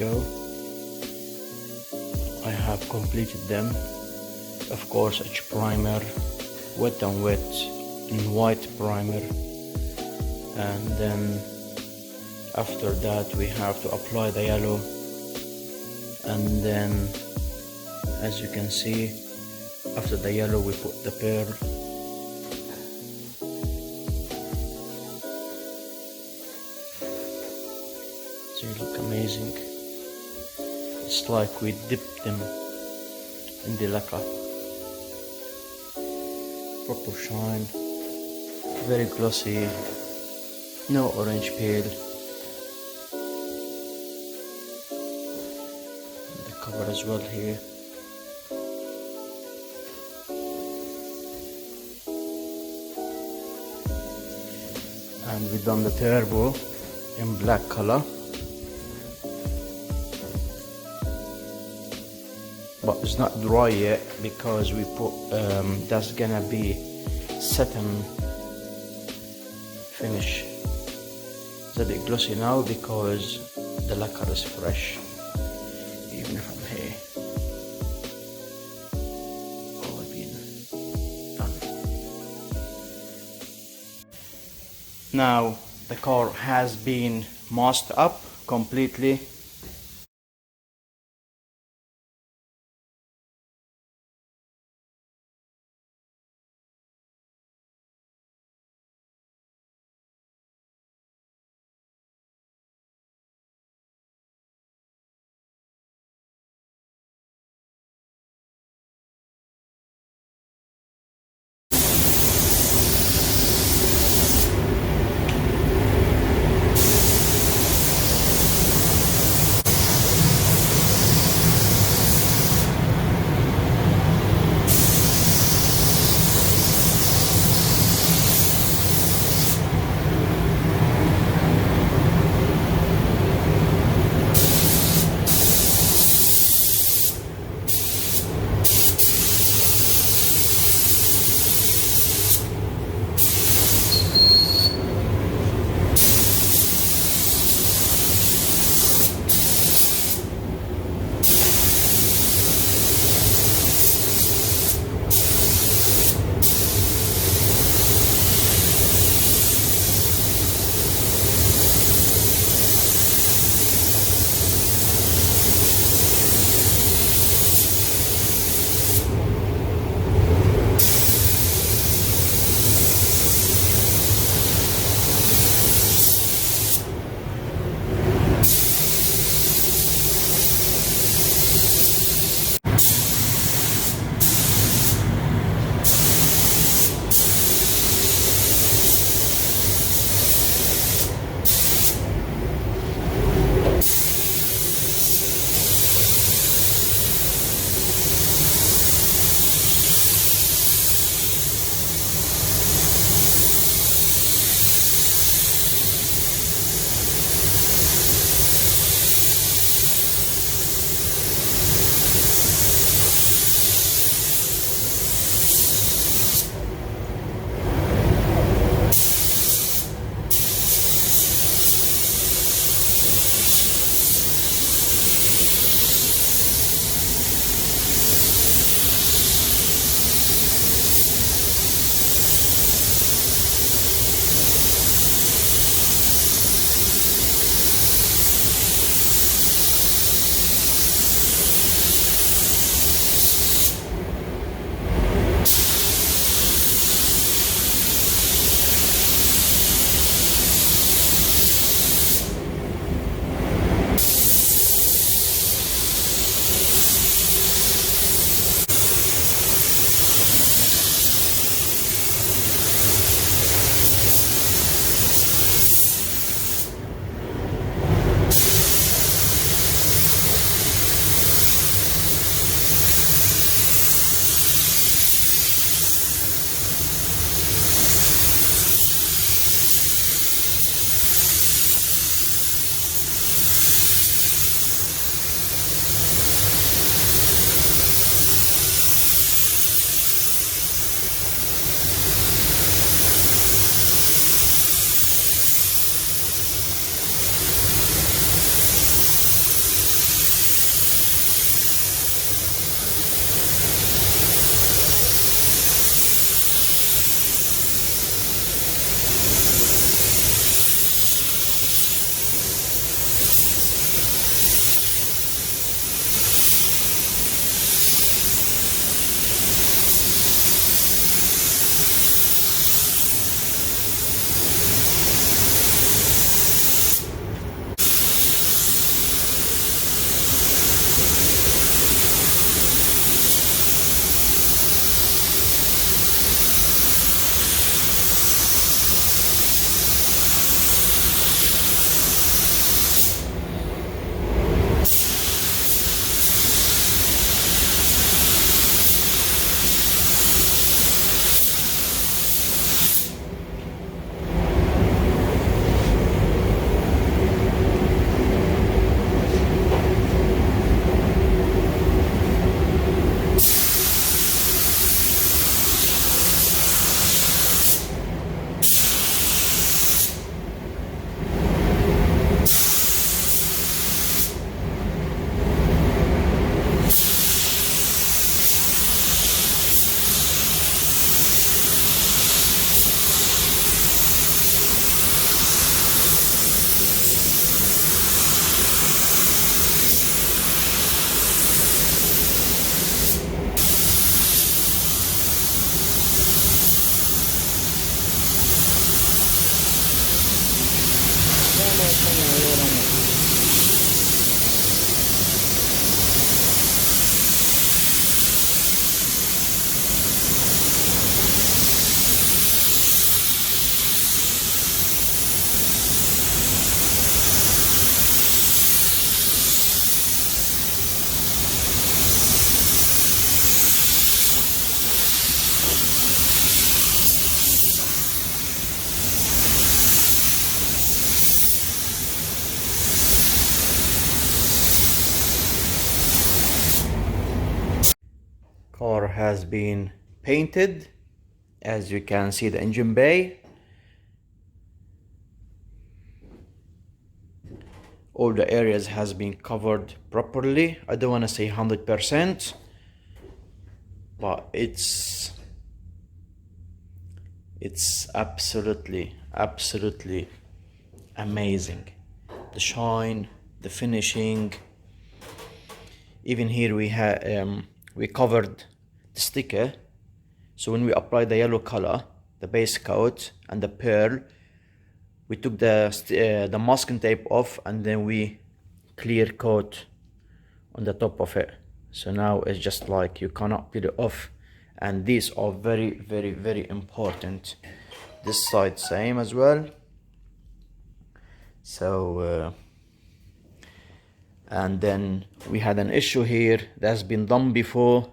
ago. I have completed them. Of course, each primer, wet and wet in white primer, and then after that we have to apply the yellow, and then as you can see, after the yellow we put the pearl. They look amazing. It's like we dipped them in the lacquer. Proper shine, very glossy, no orange peel. And the cover as well here. And we done the turbo in black color, but it's not dry yet because we put that's gonna be satin finish. It's a bit glossy now because the lacquer is fresh, even from here. All been done. Now the car has been masked up completely. has been painted. As you can see, the engine bay, all the areas has been covered properly. I don't want to say 100%, but it's absolutely amazing. The shine, the finishing. Even here we covered the sticker, so when we apply the yellow color, the base coat and the pearl, we took the masking tape off and then we clear coat on the top of it. So now it's just like you cannot peel it off, and these are very important. This side same as well. So and then we had an issue here that's been done before.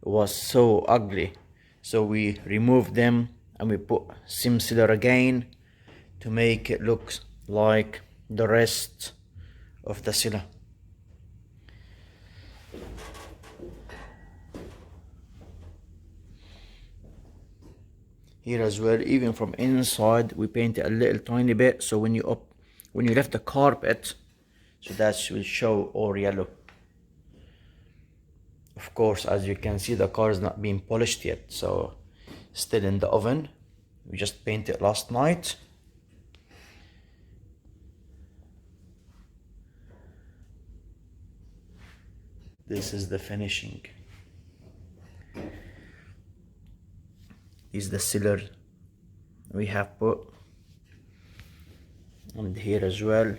It was so ugly, so we removed them and we put sim sealer again to make it look like the rest of the sealer. Here as well, even from inside, we paint it a little tiny bit, so when you left the carpet, so that will show all yellow. Of course, as you can see, the car is not being polished yet, so still in the oven. We just painted it last night. This is the finishing. This is the sealer we have put, and here as well.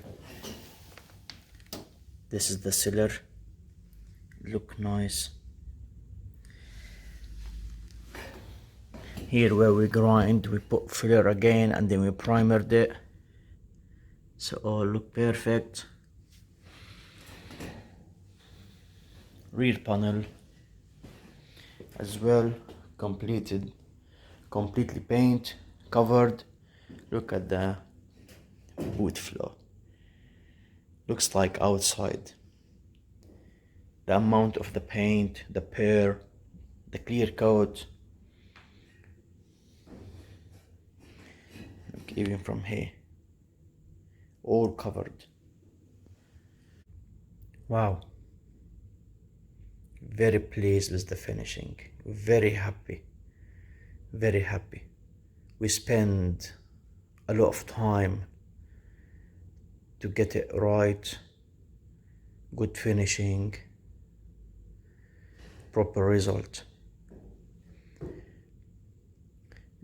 This is the sealer. Look nice. Here where we grind, we put filler again and then we primered it, so all look perfect. Rear panel as well, completely paint covered. Look at the boot floor, looks like outside. The amount of the paint, the pearl, the clear coat. Look, even from here, all covered. Wow, very pleased with the finishing, very happy. We spend a lot of time to get it right, good finishing, proper result.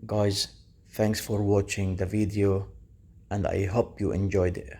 Guys, thanks for watching the video and I hope you enjoyed it.